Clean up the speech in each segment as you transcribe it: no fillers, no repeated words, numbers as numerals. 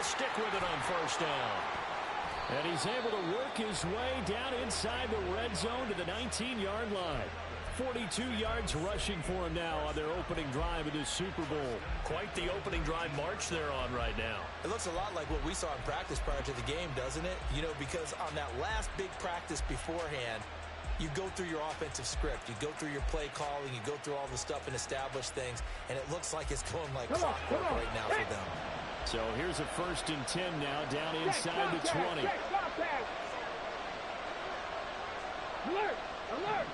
stick with it on first down. And he's able to work his way down inside the red zone to the 19-yard line. 42 yards rushing for him now on their opening drive of this Super Bowl. Quite the opening drive march they're on right now. It looks a lot like what we saw in practice prior to the game, doesn't it? You know, because on that last big practice beforehand, you go through your offensive script. You go through your play calling. You go through all the stuff and establish things. And it looks like it's going like clockwork right now for them. So here's a 1st and 10 now down inside the 20. Alert! Alert!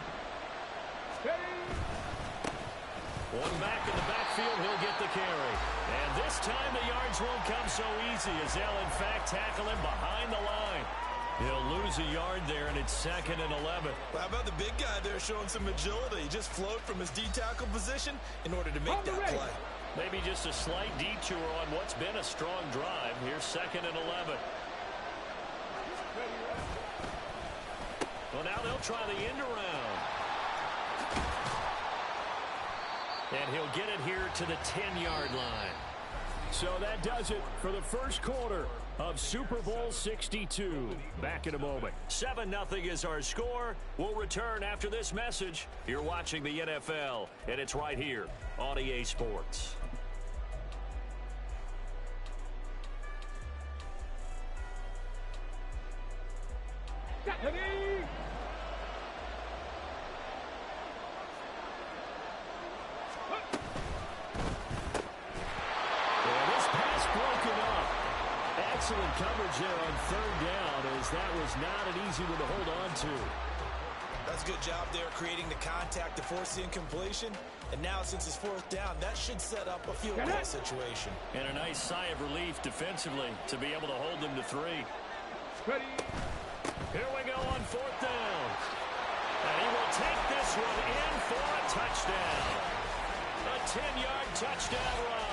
One back in the backfield, he'll get the carry. And this time the yards won't come so easy as they'll in fact tackle him behind the line. He'll lose a yard there, and it's 2nd and 11. How about the big guy there showing some agility? He just flowed from his D-tackle position in order to make that play. Maybe just a slight detour on what's been a strong drive. Here's 2nd and 11. Well, now they'll try the end around. And he'll get it here to the 10-yard line. So that does it for the first quarter of Super Bowl 62. Back in a moment. 7-0 is our score. We'll return after this message. You're watching the NFL, and it's right here on EA Sports. Excellent coverage there on 3rd down, as that was not an easy one to hold on to. That's a good job there creating the contact to force the incompletion. And now since it's 4th down, that should set up a field goal situation. And a nice sigh of relief defensively to be able to hold them to 3. Ready. Here we go on 4th down. And he will take this one in for a touchdown. A 10-yard touchdown run.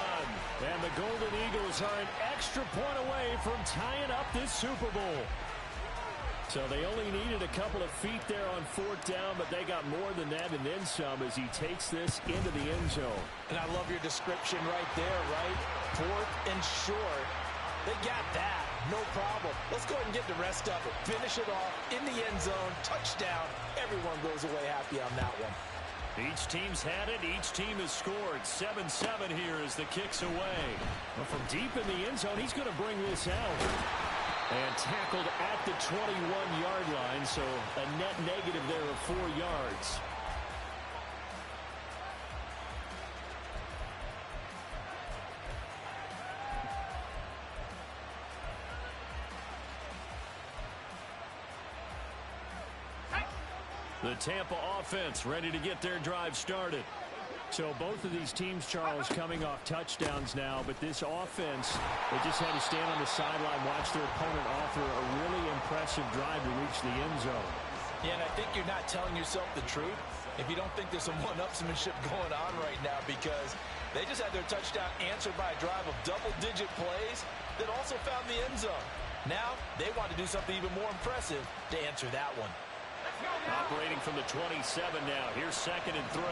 And the Golden Eagles are an extra point away from tying up this Super Bowl. So they only needed a couple of feet there on 4th down, but they got more than that and then some as he takes this into the end zone. And I love your description right there, right? 4th and short. They got that. No problem. Let's go ahead and get the rest of it. Finish it off in the end zone. Touchdown. Everyone goes away happy on that one. Each team's had it. Each team has scored. 7-7 here as the kick's away. But from deep in the end zone, he's going to bring this out. And tackled at the 21-yard line, so a net negative there of 4 yards. The Tampa offense ready to get their drive started. So both of these teams, Charles, coming off touchdowns now, but this offense, they just had to stand on the sideline, watch their opponent offer a really impressive drive to reach the end zone. Yeah, and I think you're not telling yourself the truth if you don't think there's some one-upsmanship going on right now, because they just had their touchdown answered by a drive of double-digit plays that also found the end zone. Now they want to do something even more impressive to answer that one. Operating from the 27 now. Here's 2nd and 3.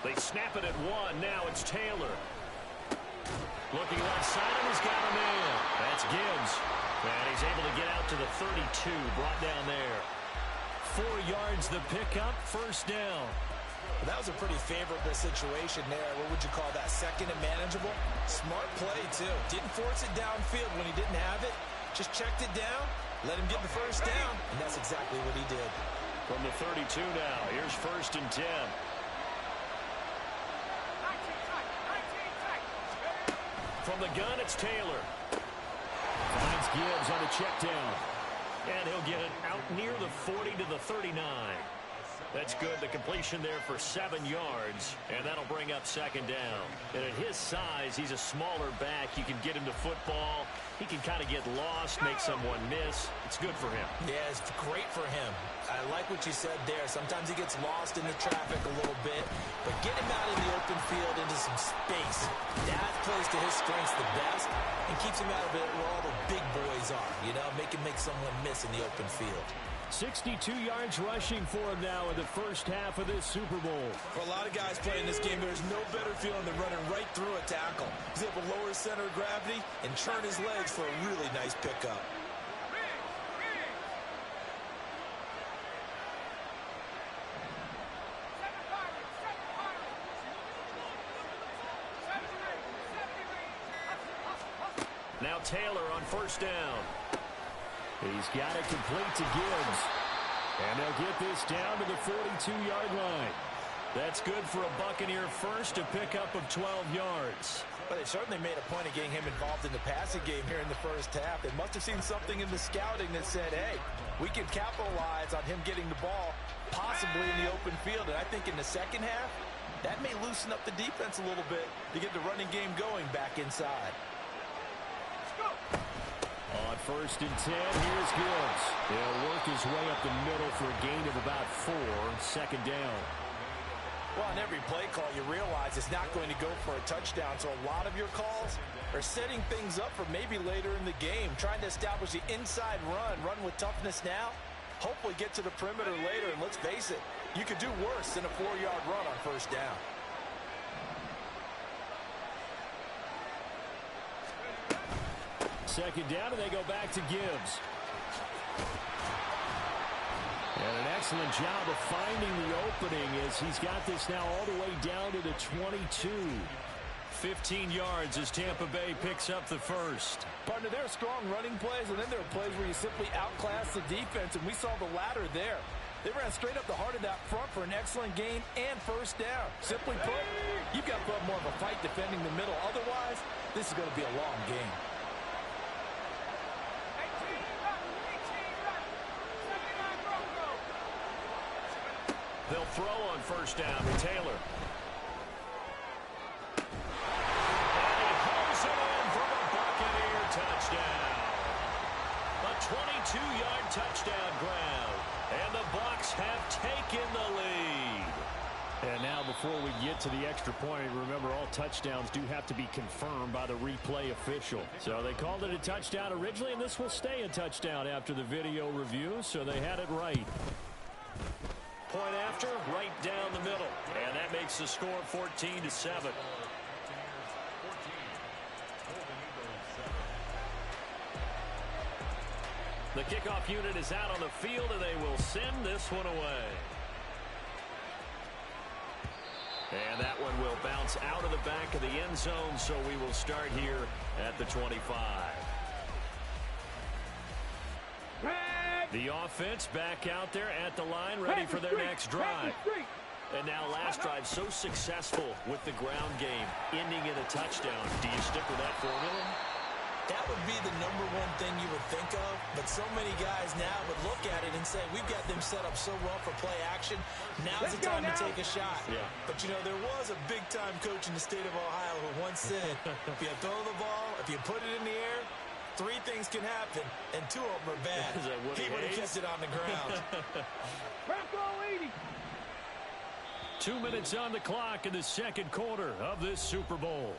They snap it at 1. Now it's Taylor. Looking left side, and he's got a man. That's Gibbs. And he's able to get out to the 32, brought down there. 4 yards the pickup, 1st down. Well, that was a pretty favorable situation there. What would you call that? 2nd and manageable? Smart play, too. Didn't force it downfield when he didn't have it. Just checked it down, let him get the 1st down, and that's exactly what he did. From the 32 now, here's 1st and 10. From the gun, it's Taylor. Finds Gibbs on a check down. And he'll get it out near the 40 to the 39. That's good. The completion there for 7 yards, and that'll bring up second down. And at his size, he's a smaller back. You can get him to football. He can kind of get lost, make someone miss. It's good for him. Yeah, it's great for him. I like what you said there. Sometimes he gets lost in the traffic a little bit, but get him out in the open field into some space. That plays to his strengths the best and keeps him out of it where all the big boys are. You know, make someone miss in the open field. 62 yards rushing for him now in the first half of this Super Bowl. For a lot of guys playing this game, there's no better feeling than running right through a tackle. He's able to lower his center of gravity and churn his legs for a really nice pickup. Now Taylor on first down. He's got it complete to Gibbs. And they'll get this down to the 42-yard line. That's good for a Buccaneer first, a pickup of 12 yards. But they certainly made a point of getting him involved in the passing game here in the first half. They must have seen something in the scouting that said, hey, we can capitalize on him getting the ball possibly in the open field. And I think in the second half, that may loosen up the defense a little bit to get the running game going back inside. On first and 10, here's Gibbs. He'll work his way up the middle for a gain of about 4, second down. Well, on every play call, you realize it's not going to go for a touchdown, so a lot of your calls are setting things up for maybe later in the game, trying to establish the inside run with toughness now, hopefully get to the perimeter later, and let's face it, you could do worse than a 4-yard run on first down. Second down, and they go back to Gibbs. And an excellent job of finding the opening as he's got this now all the way down to the 22. 15 yards as Tampa Bay picks up the first. Partner, there are strong running plays, and then there are plays where you simply outclass the defense, and we saw the latter there. They ran straight up the heart of that front for an excellent gain and first down. Simply put, you've got to put more of a fight defending the middle. Otherwise, this is going to be a long game. They'll throw on first down to Taylor. And he hauls it in for a Buccaneer touchdown. A 22-yard touchdown grab. And the Bucs have taken the lead. And now before we get to the extra point, remember all touchdowns do have to be confirmed by the replay official. So they called it a touchdown originally, and this will stay a touchdown after the video review, so they had it right. Point after, right down the middle. And that makes the score 14-7. The kickoff unit is out on the field, and they will send this one away. And that one will bounce out of the back of the end zone, so we will start here at the 25. The offense back out there at the line, ready for their next drive. And now last drive so successful with the ground game, ending in a touchdown. Do you stick with that formula? That would be the #1 thing you would think of, but so many guys now would look at it and say, we've got them set up so well for play action, now's the time to take a shot. Yeah. But, you know, there was a big-time coach in the state of Ohio who once said, if you throw the ball, if you put it in the air, 3 things can happen, and 2 of them are bad. He would have kept it on the ground. 2 minutes on the clock in the second quarter of this Super Bowl.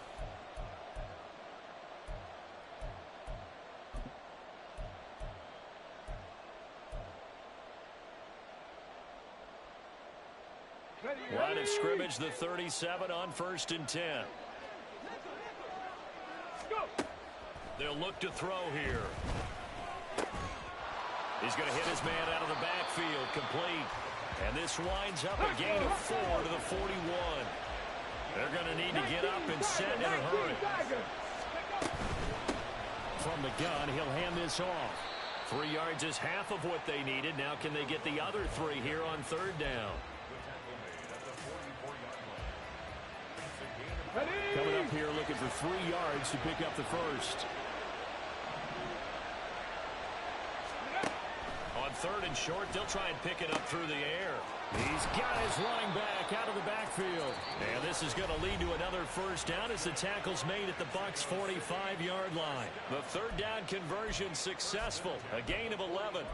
Line of scrimmage, the 37 on first and 10. They'll look to throw here. He's going to hit his man out of the backfield, complete. And this winds up a gain of 4 to the 41. They're going to need to get up and set in a hurry. From the gun, he'll hand this off. 3 yards is half of what they needed. Now can they get the other 3 here on third down? Coming up here looking for 3 yards to pick up the first. On third and short. They'll try and pick it up through the air. He's got his running back out of the backfield. And this is going to lead to another first down as the tackle's made at the Bucs' 45-yard line. The third down conversion successful. A gain of 11.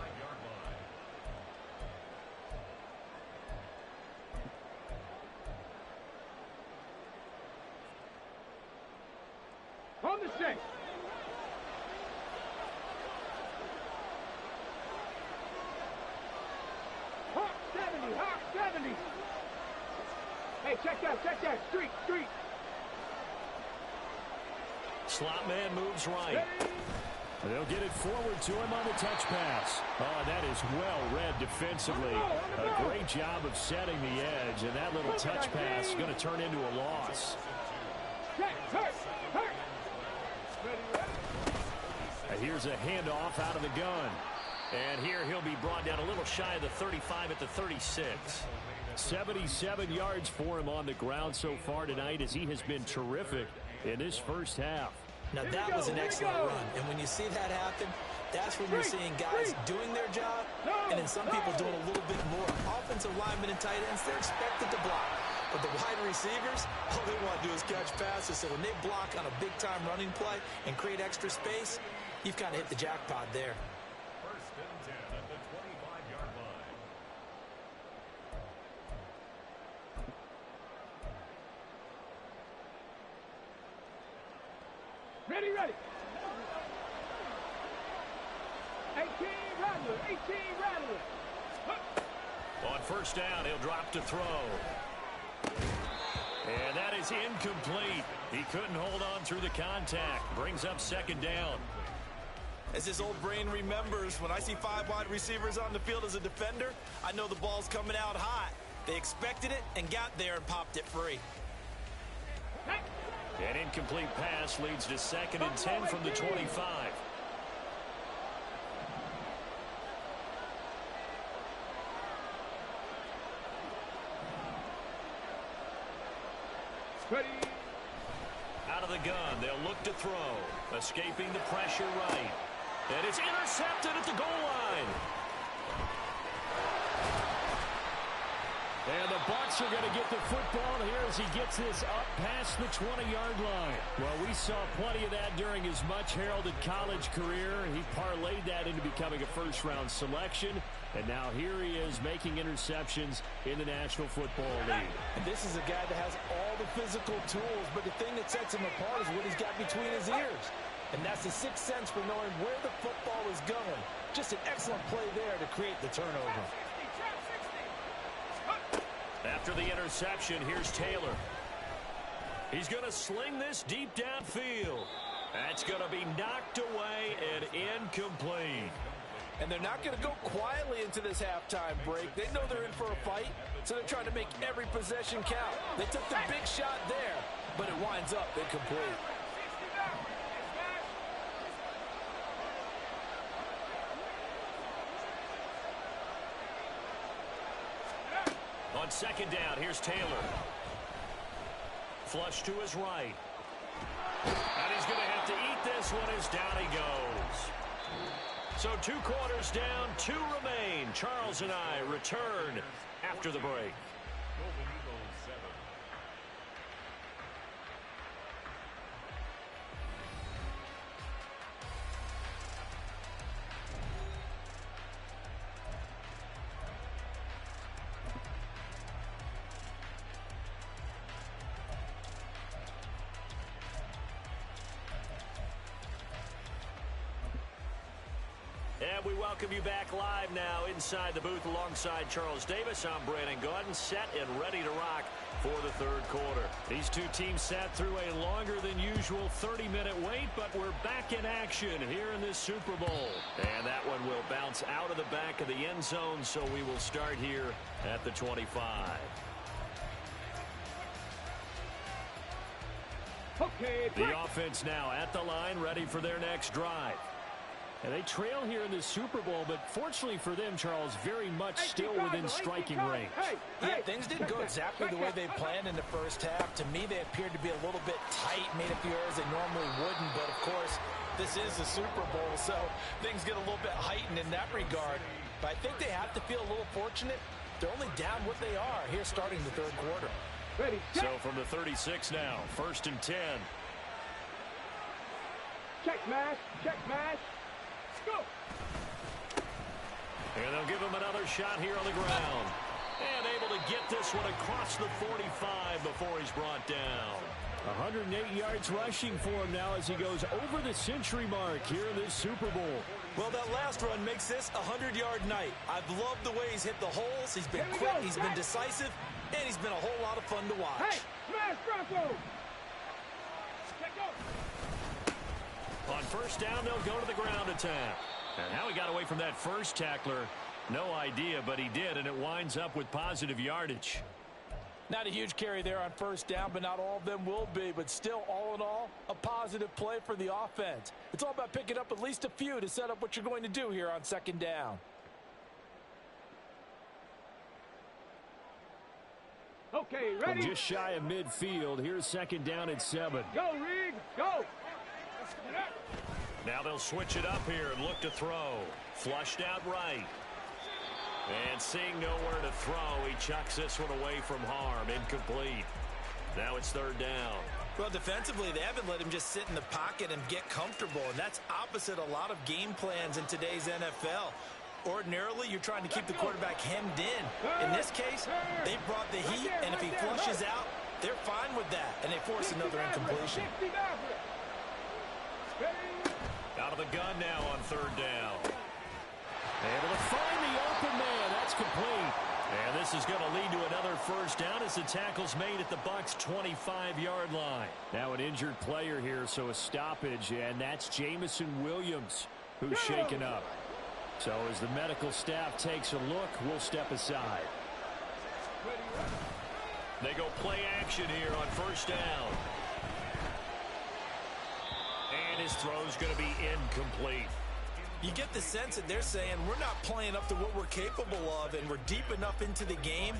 On the six. Hawk 70, Hawk 70. Hey, check that. Street. Slot man moves right. They'll get it forward to him on the touch pass. Oh, that is well read defensively. A great job of setting the edge, and that little touch pass is going to turn into a loss. Hurt. Here's a handoff out of the gun. And here he'll be brought down a little shy of the 35 at the 36. 77 yards for him on the ground so far tonight as he has been terrific in this first half. Now that was an excellent run. And when you see that happen, that's when you're seeing guys doing their job and then some people doing a little bit more. Offensive linemen and tight ends, they're expected to block. But the wide receivers, all they want to do is catch passes. So when they block on a big-time running play and create extra space, you've kind of hit the jackpot there. First and 10 at the 25-yard line. Ready. 18 Rattler. On first down, he'll drop to throw. And that is incomplete. He couldn't hold on through the contact. Brings up second down. As his old brain remembers, when I see 5 wide receivers on the field as a defender, I know the ball's coming out hot. They expected it and got there and popped it free. An incomplete pass leads to second and 10 from the 25. Ready. Out of the gun, they'll look to throw. Escaping the pressure right. And it's intercepted at the goal line. And the Bucs are going to get the football here as he gets this up past the 20-yard line. Well, we saw plenty of that during his much-heralded college career. He parlayed that into becoming a first-round selection. And now here he is making interceptions in the National Football League. And this is a guy that has all the physical tools, but the thing that sets him apart is what he's got between his ears. And that's the sixth sense for knowing where the football is going. Just an excellent play there to create the turnover. After the interception, here's Taylor. He's going to sling this deep downfield. That's going to be knocked away and incomplete. And they're not going to go quietly into this halftime break. They know they're in for a fight, so they're trying to make every possession count. They took the big shot there, but it winds up incomplete. On second down, here's Taylor. Flush to his right. And he's going to have to eat this one as down he goes. So 2 quarters down, 2 remain. Charles and I return after the break. Golden Eagles 7. And we welcome you back live now inside the booth alongside Charles Davis. I'm Brandon Gaudin, set and ready to rock for the third quarter. These two teams sat through a longer than usual 30-minute wait, but we're back in action here in this Super Bowl. And that one will bounce out of the back of the end zone, so we will start here at the 25. Okay, The offense now at the line, ready for their next drive. And they trail here in the Super Bowl, but fortunately for them, Charles, very much still within striking range. Yeah, things didn't go exactly the way they planned in the first half. To me, they appeared to be a little bit tight, made a few errors they normally wouldn't. But, of course, this is the Super Bowl, so things get a little bit heightened in that regard. But I think they have to feel a little fortunate. They're only down what they are here starting the third quarter. So from the 36 now, 1st and 10. Check mash, go! And they'll give him another shot here on the ground. And able to get this one across the 45 before he's brought down. 108 yards rushing for him now as he goes over the century mark here in this Super Bowl. Well, that last run makes this a 100-yard night. I've loved the way he's hit the holes. He's been quick, he's been decisive, and he's been a whole lot of fun to watch. Hey, smash Bronco! Check go! On 1st down, they'll go to the ground attack. And how he got away from that first tackler, no idea, but he did, and it winds up with positive yardage. Not a huge carry there on 1st down, but not all of them will be. But still, all in all, a positive play for the offense. It's all about picking up at least a few to set up what you're going to do here on 2nd down. Okay, ready? From just shy of midfield, here's 2nd down at 7. Go, Reed, go! Now they'll switch it up here and look to throw. Flushed out right. And seeing nowhere to throw, he chucks this one away from harm. Incomplete. Now it's 3rd down. Well, defensively, they haven't let him just sit in the pocket and get comfortable, and that's opposite a lot of game plans in today's NFL. Ordinarily, you're trying to keep the quarterback hemmed in. In this case, they brought the heat, and if he flushes out, they're fine with that, and they force another incompletion. Out of the gun now on 3rd down. Able to find the open man. That's complete. And this is going to lead to another 1st down as the tackle's made at the Bucs' 25-yard line. Now an injured player here, so a stoppage, and that's Jameson Williams, who's shaken up. So as the medical staff takes a look, we'll step aside. They go play action here on 1st down. And his throw's going to be incomplete. You get the sense that they're saying we're not playing up to what we're capable of, and we're deep enough into the game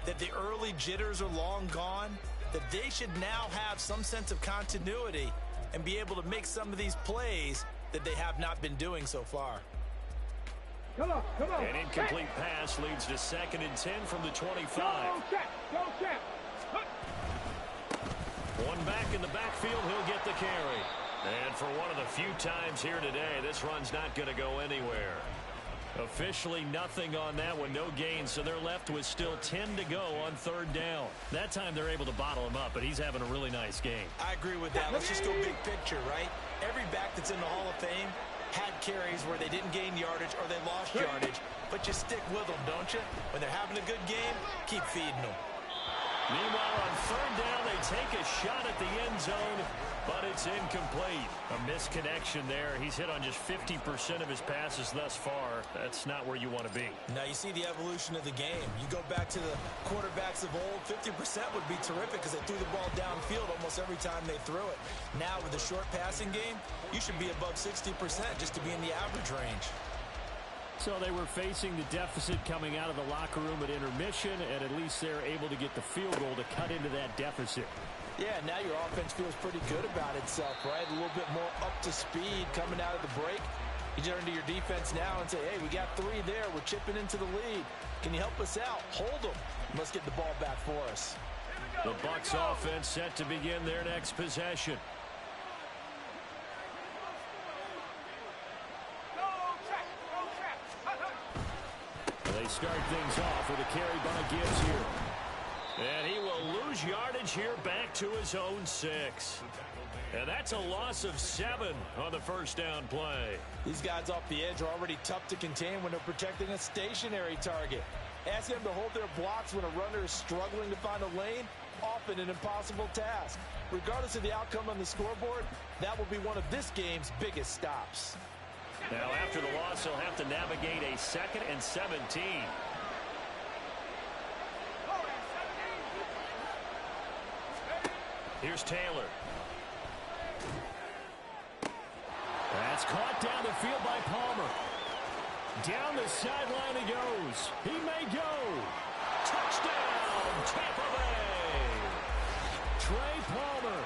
that the early jitters are long gone, that they should now have some sense of continuity and be able to make some of these plays that they have not been doing so far. Come on. An incomplete pass leads to 2nd and 10 from the 25. Go, check. One back in the backfield, he'll get the carry. And for one of the few times here today, this run's not going to go anywhere. Officially nothing on that one, no gain, so they're left with still 10 to go on 3rd down. That time they're able to bottle him up, but he's having a really nice game. I agree with that. Let's just go big picture, right? Every back that's in the Hall of Fame had carries where they didn't gain yardage or they lost yardage, but you stick with them, don't you? When they're having a good game, keep feeding them. Meanwhile, on 3rd down, they take a shot at the end zone, but it's incomplete. A misconnection there. He's hit on just 50% of his passes thus far. That's not where you want to be. Now, you see the evolution of the game. You go back to the quarterbacks of old, 50% would be terrific because they threw the ball downfield almost every time they threw it. Now, with the short passing game, you should be above 60% just to be in the average range. So they were facing the deficit coming out of the locker room at intermission, and at least they're able to get the field goal to cut into that deficit. Yeah, now your offense feels pretty good about itself, right? A little bit more up to speed coming out of the break. You turn to your defense now and say, hey, we got 3 there. We're chipping into the lead. Can you help us out? Hold them. Let's get the ball back for us. The Bucs offense set to begin their next possession. They start things off with a carry by Gibbs here. And he will lose yardage here back to his own 6. And that's a loss of 7 on the 1st down play. These guys off the edge are already tough to contain when they're protecting a stationary target. Ask them to hold their blocks when a runner is struggling to find a lane, often an impossible task. Regardless of the outcome on the scoreboard, that will be one of this game's biggest stops. Now, after the loss, he'll have to navigate a 2nd and 17. Here's Taylor. It's caught down the field by Palmer. Down the sideline he goes. He may go. Touchdown, Tampa Bay. Trey Palmer,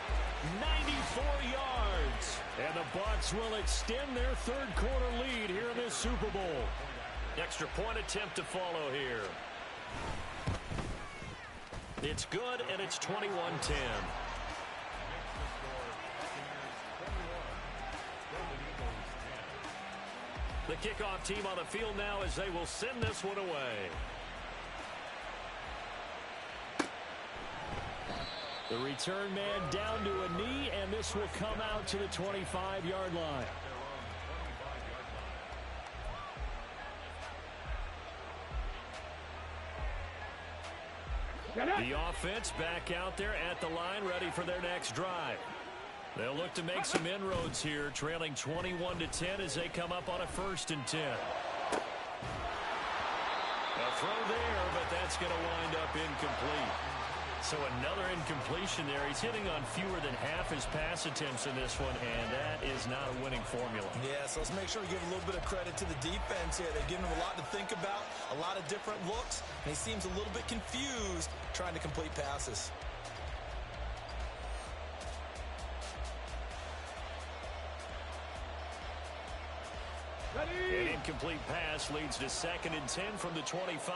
94 yards. And the Bucs will extend their third-quarter lead here in this Super Bowl. Extra point attempt to follow here. It's good, and it's 21-10. The kickoff team on the field now as they will send this one away. The return man down to a knee, and this will come out to the 25-yard line. The offense back out there at the line, ready for their next drive. They'll look to make some inroads here, trailing 21-10 as they come up on a 1st and 10. A throw there, but that's going to wind up incomplete. So another incompletion there. He's hitting on fewer than half his pass attempts in this one, and that is not a winning formula. Yeah, so let's make sure we give a little bit of credit to the defense here. They've given him a lot to think about, a lot of different looks, and he seems a little bit confused trying to complete passes. An incomplete pass leads to 2nd and 10 from the 25.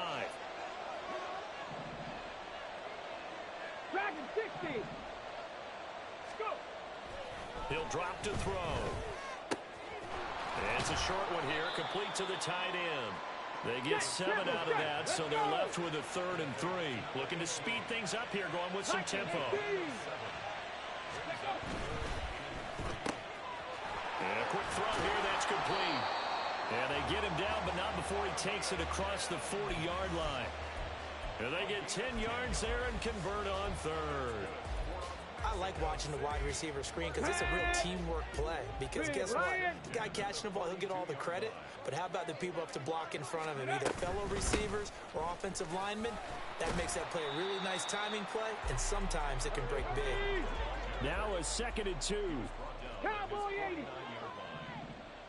Dragon 60. Let's go. He'll drop to throw. It's a short one here, complete to the tight end. They get 7 out of that, so they're left with a 3rd and 3. Looking to speed things up here, going with some tempo. And a quick throw here, that's complete. And they get him down, but not before he takes it across the 40-yard line. And they get 10 yards there and convert on 3rd. I like watching the wide receiver screen because it's a real teamwork play. Because guess what? The guy catching the ball, he'll get all the credit. But how about the people up to block in front of him, either fellow receivers or offensive linemen? That makes that play a really nice timing play, and sometimes it can break big. Now a 2nd and 2. Cowboy 80.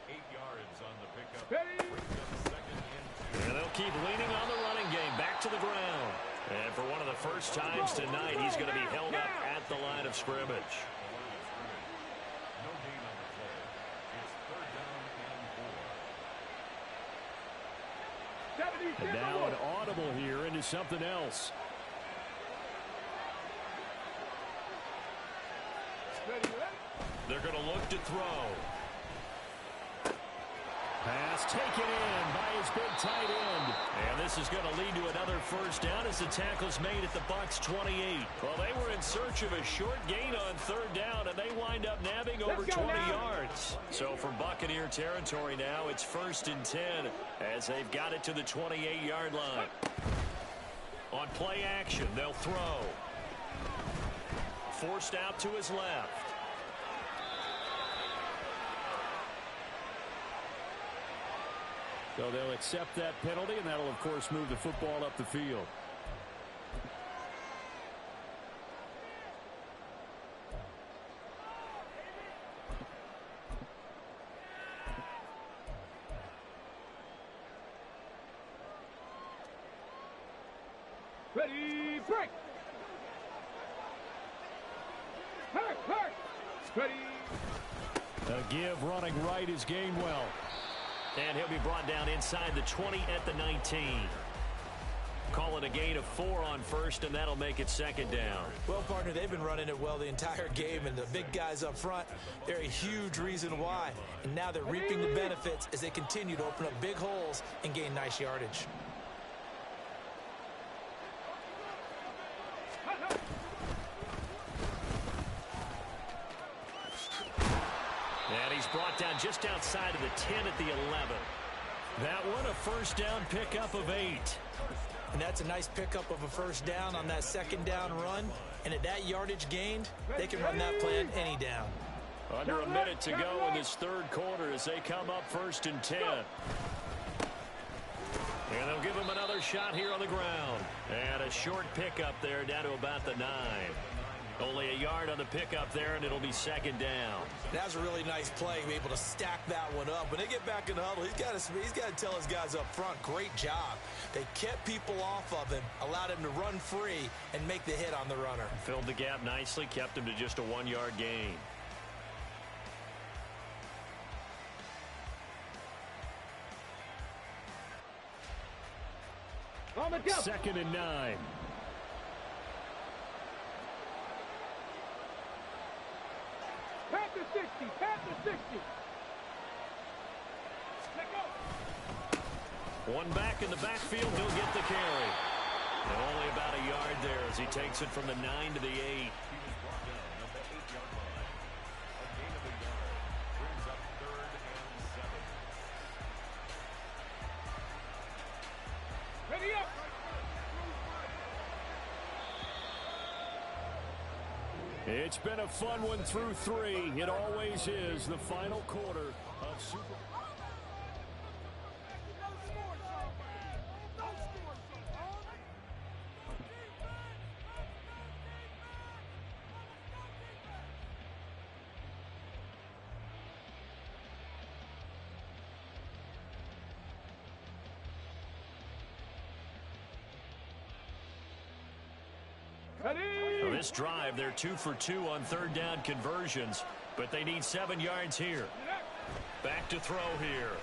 8 yards on the pickup. Ready? And they'll keep leaning on the running game, back to the ground. And for one of the first times tonight, he's going to be held up at the line of scrimmage. No gain on the play. It's 3rd down and 4. And now an audible here into something else. They're going to look to throw. Pass taken in by his big tight end. And this is going to lead to another 1st down as the tackle's made at the Bucs 28. Well, they were in search of a short gain on 3rd down, and they wind up nabbing over 20 yards. So from Buccaneer territory now, it's 1st and 10 as they've got it to the 28-yard line. On play action, they'll throw. Forced out to his left. So they'll accept that penalty, and that'll, of course, move the football up the field. Ready, break. Hurt. Ready. A give running right is Gainwell. And he'll be brought down inside the 20 at the 19. Call it a gain of 4 on 1st, and that'll make it 2nd down. Well, partner, they've been running it well the entire game, and the big guys up front, they're a huge reason why. And now they're reaping the benefits as they continue to open up big holes and gain nice yardage. And he's brought down just outside of the 10 at the 11. That one a 1st down pickup of 8. And that's a nice pickup of a 1st down on that 2nd down run. And at that yardage gained, they can run that play on any down. Under a minute to go in this 3rd quarter as they come up 1st and 10. And they'll give him another shot here on the ground. And a short pickup there down to about the 9. Only a yard on the pickup there, and it'll be second down. That's a really nice play, be able to stack that one up. When they get back in the huddle, he's got to tell his guys up front, great job. They kept people off of him, allowed him to run free, and make the hit on the runner. Filled the gap nicely, kept him to just a 1-yard gain. On the jump. 2nd and 9. Pat the 60. Pat the 60. Let go. One back in the backfield, he'll get the carry. And only about a yard there as he takes it from the 9 to the 8. He was brought down at the 8-yard line. A gain of a yard brings up 3rd and 7. Ready up. It's been a fun one through 3. It always is the final quarter of Super Bowl. Ready. This drive, they're 2 for 2 on 3rd down conversions, but they need 7 yards here. Back to throw here.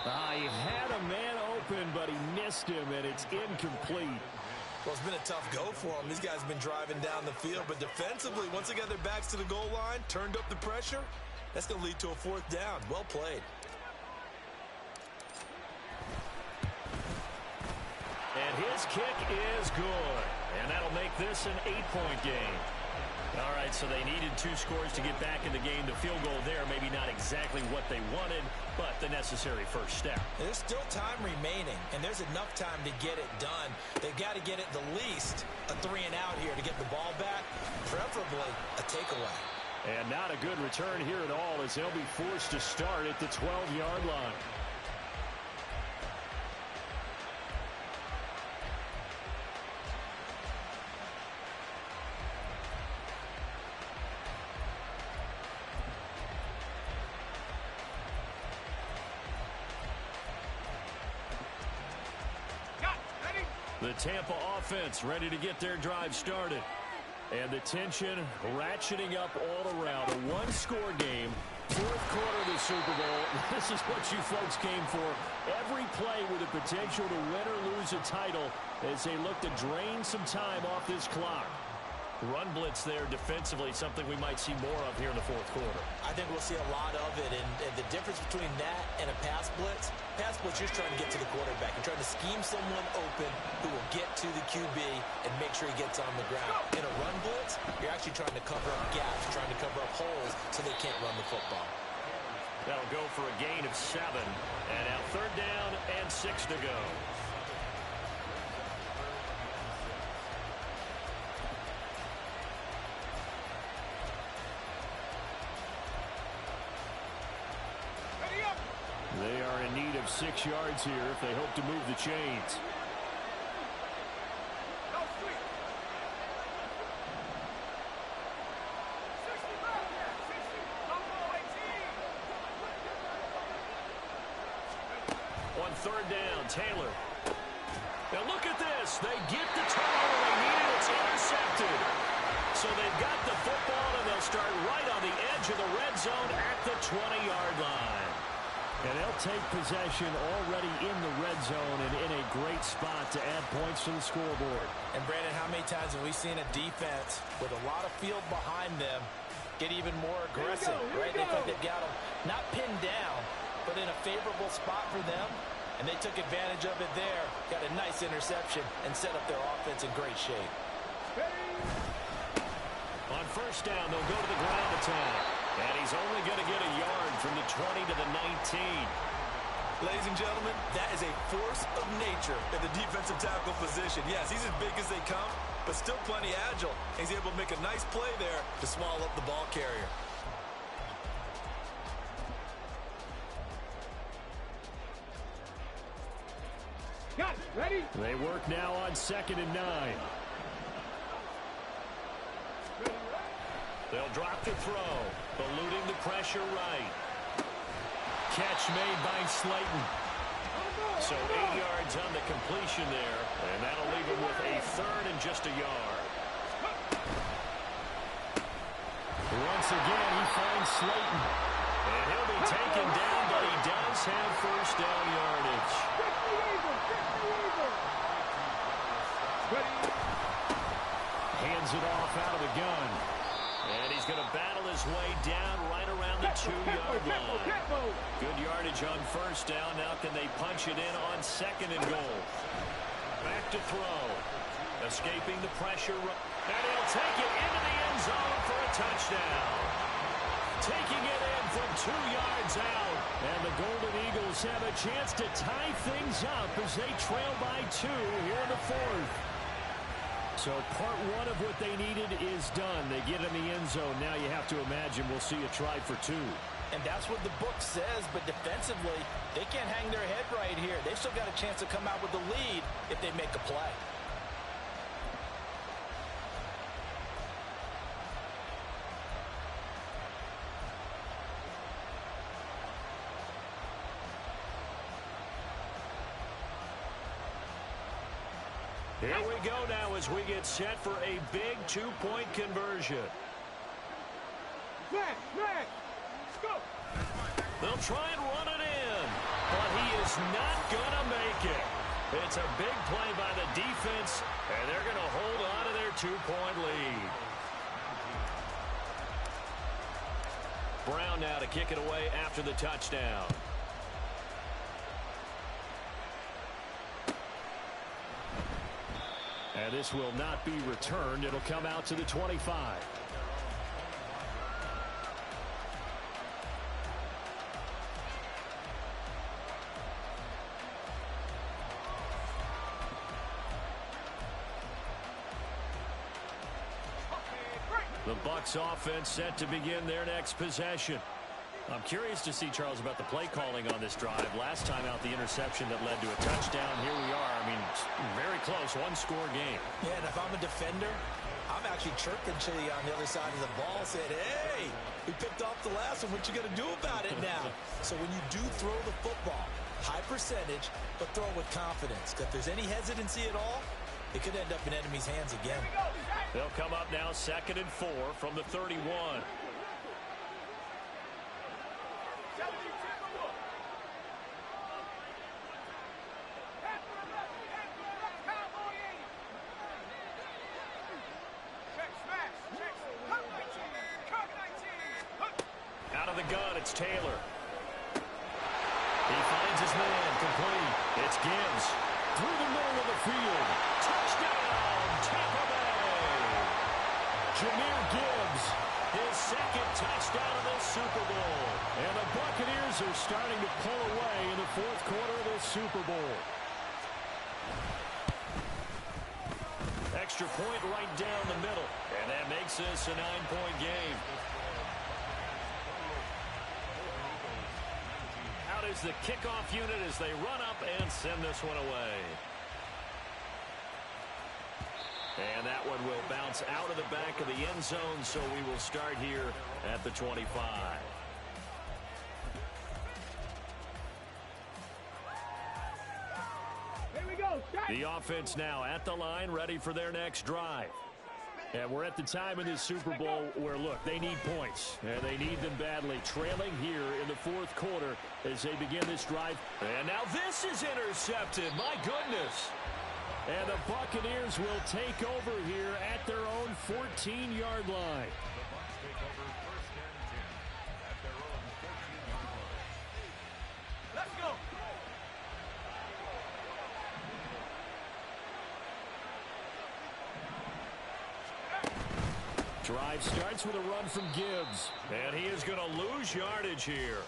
He had a man open, but he missed him, and it's incomplete. Well, it's been a tough go for them. These guys have been driving down the field, but defensively, once they got their backs to the goal line, turned up the pressure, that's going to lead to a 4th down. Well played. And his kick is good. And that'll make this an 8-point game. All right, so they needed 2 scores to get back in the game. The field goal there, maybe not exactly what they wanted, but the necessary first step. There's still time remaining, and there's enough time to get it done. They've got to get at the least a 3-and-out here to get the ball back, preferably a takeaway. And not a good return here at all as they'll be forced to start at the 12-yard line. The Tampa offense ready to get their drive started. And the tension ratcheting up all around. A 1-score game, 4th quarter of the Super Bowl. This is what you folks came for. Every play with the potential to win or lose a title as they look to drain some time off this clock. Run blitz there defensively, something we might see more of here in the 4th quarter. I think we'll see a lot of it, and the difference between that and a pass blitz, you're trying to get to the quarterback. You're trying to scheme someone open who will get to the QB and make sure he gets on the ground. In a run blitz, you're actually trying to cover up gaps, trying to cover up holes so they can't run the football. That'll go for a gain of 7. And now 3rd down and 6 to go. They are in need of 6 yards here if they hope to move the chains. On 3rd down, Taylor. Now look at this. They get the turnover they needed. It's intercepted. So they've got the football, and they'll start right on the edge of the red zone at the 20-yard line. And they'll take possession already in the red zone and in a great spot to add points to the scoreboard. And, Brandon, how many times have we seen a defense with a lot of field behind them get even more aggressive, right? They think they've got them not pinned down, but in a favorable spot for them. And they took advantage of it there, got a nice interception, and set up their offense in great shape. On 1st down, they'll go to the ground attack. And he's only going to get a yard from the 20 to the 19. Ladies and gentlemen, that is a force of nature in the defensive tackle position. Yes, he's as big as they come, but still plenty agile. He's able to make a nice play there to swallow up the ball carrier. Got it. Ready? They work now on 2nd and 9. They'll drop the throw. Eluding the pressure right. Catch made by Slayton. So 8 yards on the completion there. And that'll leave him with a third and just a yard. Once again, he finds Slayton. And he'll be taken down, but he does have first down yardage. Hands it off out of the gun. And he's going to battle his way down right around the 2-yard line. Good yardage on first down. Now can they punch it in on second and goal? Back to throw. Escaping the pressure. And he'll take it into the end zone for a touchdown. Taking it in from 2 yards out. And the Golden Eagles have a chance to tie things up as they trail by 2 here in the fourth. So part one of what they needed is done. They get in the end zone. Now you have to imagine we'll see a try for 2. And that's what the book says, but defensively, they can't hang their head right here. They've still got a chance to come out with the lead if they make a play. Here we go now as we get set for a big 2-point conversion. They'll try and run it in, but he is not going to make it. It's a big play by the defense, and they're going to hold on to their 2-point lead. Brown now to kick it away after the touchdown. And this will not be returned. It'll come out to the 25. The Bucs offense set to begin their next possession. I'm curious to see, Charles, about the play calling on this drive. Last time out, the interception that led to a touchdown. Here we are. I mean, very close, one-score game. Yeah, and if I'm a defender, I'm actually chirping Chili on the other side of the ball, saying, hey, we picked off the last one. What you going to do about it now? So when you do throw the football, high percentage, but throw with confidence. If there's any hesitancy at all, it could end up in enemy's hands again. They'll come up now 2nd and 4 from the 31. Out of the gun, it's Taylor. He finds his man, complete. It's Gibbs. Through the middle of the field. Touchdown, Tampa Bay. Jahmyr Gibbs, his second touchdown of this Super Bowl. And the Buccaneers are starting to pull away in the fourth quarter of this Super Bowl. Extra point right down the middle. And that makes this a 9-point game. Out is the kickoff unit as they run up and send this one away. And that one will bounce out of the back of the end zone, so we will start here at the 25. Here we go. The offense now at the line, ready for their next drive. And we're at the time in this Super Bowl where, look, they need points. And they need them badly. Trailing here in the fourth quarter as they begin this drive. And now this is intercepted. My goodness. And the Buccaneers will take over here at their own 14-yard line. Let's go. Drive starts with a run from Gibbs. And he is going to lose yardage here.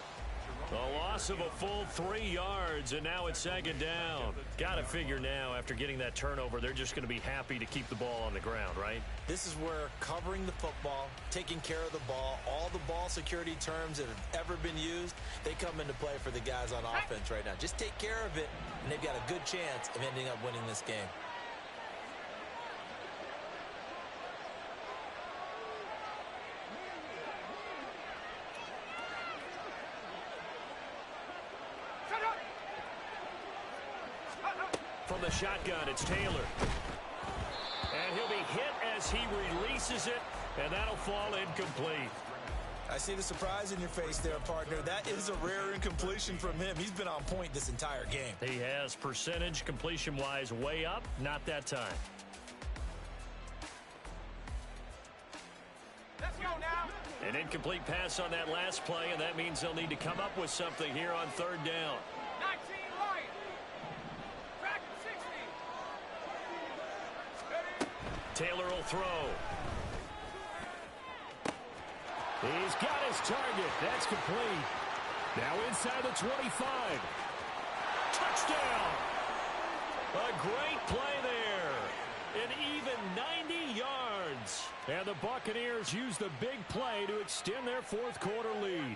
A loss of a full 3 yards, and now it's 2nd down. Got to figure now, after getting that turnover, they're just going to be happy to keep the ball on the ground, right? This is where covering the football, taking care of the ball, all the ball security terms that have ever been used, they come into play for the guys on offense right now. Just take care of it, and they've got a good chance of ending up winning this game. the shotgun. It's Taylor. And he'll be hit as he releases it, and that'll fall incomplete. I see the surprise in your face there, partner. That is a rare incompletion from him. He's been on point this entire game. He has percentage completion-wise way up, not that time. Let's go now. An incomplete pass on that last play, and that means they'll need to come up with something here on third down. 19 right. Back at 60. Taylor will throw. He's got his target. That's complete. Now inside the 25. Touchdown! A great play there. An even 90 yards. And the Buccaneers use the big play to extend their fourth quarter lead.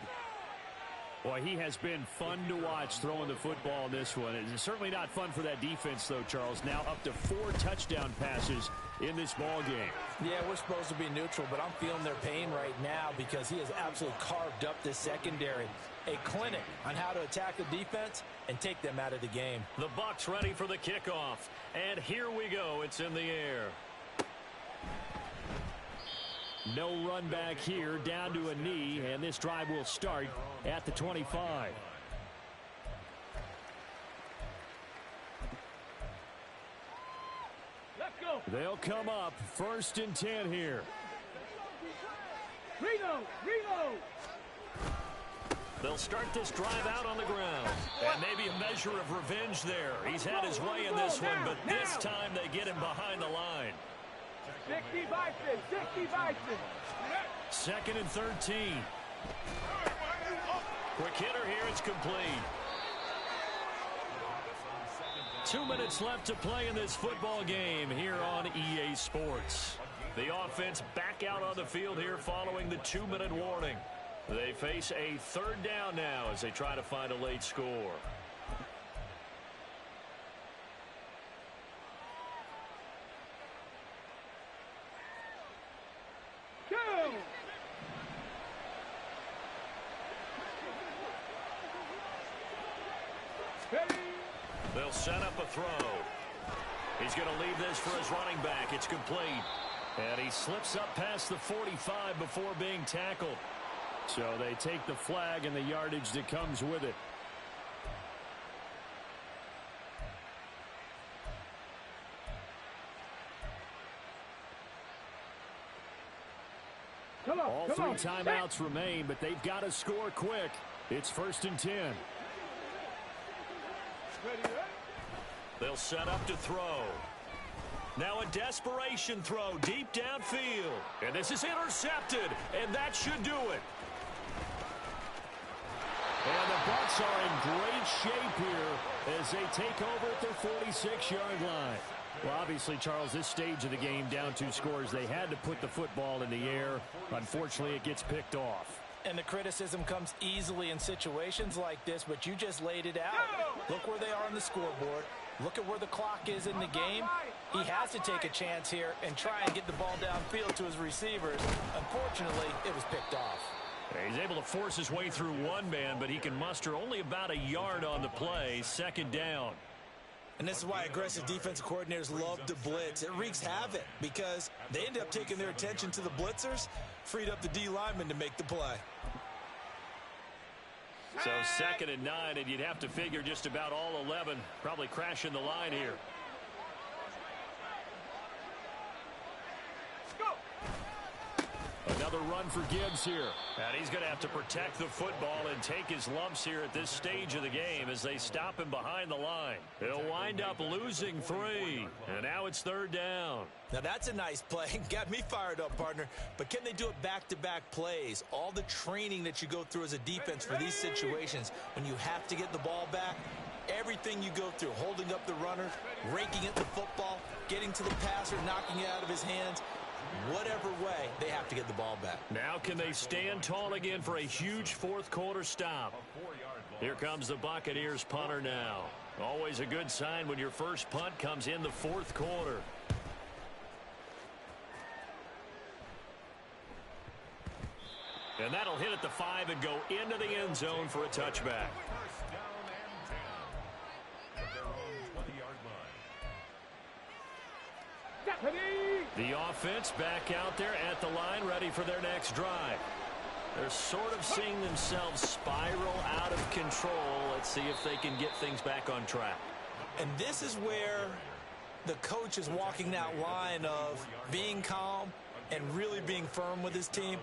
Boy, he has been fun to watch throwing the football in this one. It's certainly not fun for that defense, though, Charles. Now up to 4 touchdown passes in this ball game. Yeah, we're supposed to be neutral, but I'm feeling their pain right now because he has absolutely carved up this secondary. A clinic on how to attack the defense and take them out of the game. The Bucs ready for the kickoff. And here we go. It's in the air. No run back here, down to a knee, and this drive will start at the 25. Let's go. They'll come up 1st and 10 here. Reload. Reload. They'll start this drive out on the ground. And maybe a measure of revenge there. He's had his way in this one, but this time they get him behind the line. 60 Bison. 60 Bison. 2nd and 13. Quick hitter here. It's complete. 2 minutes left to play in this football game here on EA Sports. The offense back out on the field here following the 2-minute warning. They face a 3rd down now as they try to find a late score. They'll set up a throw. He's going to leave this for his running back. It's complete. And he slips up past the 45 before being tackled. So they take the flag and the yardage that comes with it. All 3 timeouts remain, but they've got to score quick. It's 1st and 10. They'll set up to throw. Now a desperation throw deep downfield. And this is intercepted, and that should do it. And the Bucs are in great shape here as they take over at their 46-yard line. Well, obviously, Charles, this stage of the game, down 2 scores, they had to put the football in the air. Unfortunately, it gets picked off. And the criticism comes easily in situations like this, but you just laid it out. Look where they are on the scoreboard. Look at where the clock is in the game. He has to take a chance here and try and get the ball downfield to his receivers. Unfortunately, it was picked off. He's able to force his way through one man, but he can muster only about a yard on the play. 2nd down. And this is why aggressive defensive coordinators love to blitz. It wreaks havoc because they end up taking their attention to the blitzers, freed up the D lineman to make the play. So 2nd and 9, and you'd have to figure just about all 11 probably crashing the line here. Another run for Gibbs here. And he's going to have to protect the football and take his lumps here at this stage of the game as they stop him behind the line. He'll wind up losing 3. And now it's 3rd down. Now that's a nice play. Got me fired up, partner. But can they do it back-to-back plays? All the training that you go through as a defense for these situations, when you have to get the ball back, everything you go through, holding up the runner, raking at the football, getting to the passer, knocking it out of his hands, whatever way, they have to get the ball back. Now can they stand tall again for a huge 4th quarter stop? Here comes the Buccaneers punter now. Always a good sign when your first punt comes in the 4th quarter. And that'll hit at the 5 and go into the end zone for a touchback. 1st down and 10. At their own 20-yard line. The offense back out there at the line, ready for their next drive. They're sort of seeing themselves spiral out of control. Let's see if they can get things back on track. And this is where the coach is walking that line of being calm and really being firm with his team.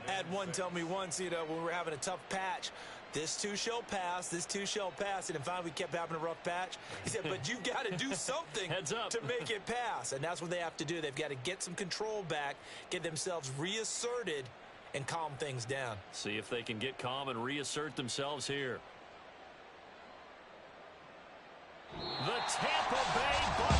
I had one tell me once, when we were having a tough patch, this too shall pass, this too shall pass. And finally we kept having a rough patch. He said, but you've got to do something to make it pass. And that's what they have to do. They've got to get some control back, get themselves reasserted, and calm things down. See if they can get calm and reassert themselves here. The Tampa Bay Buccaneers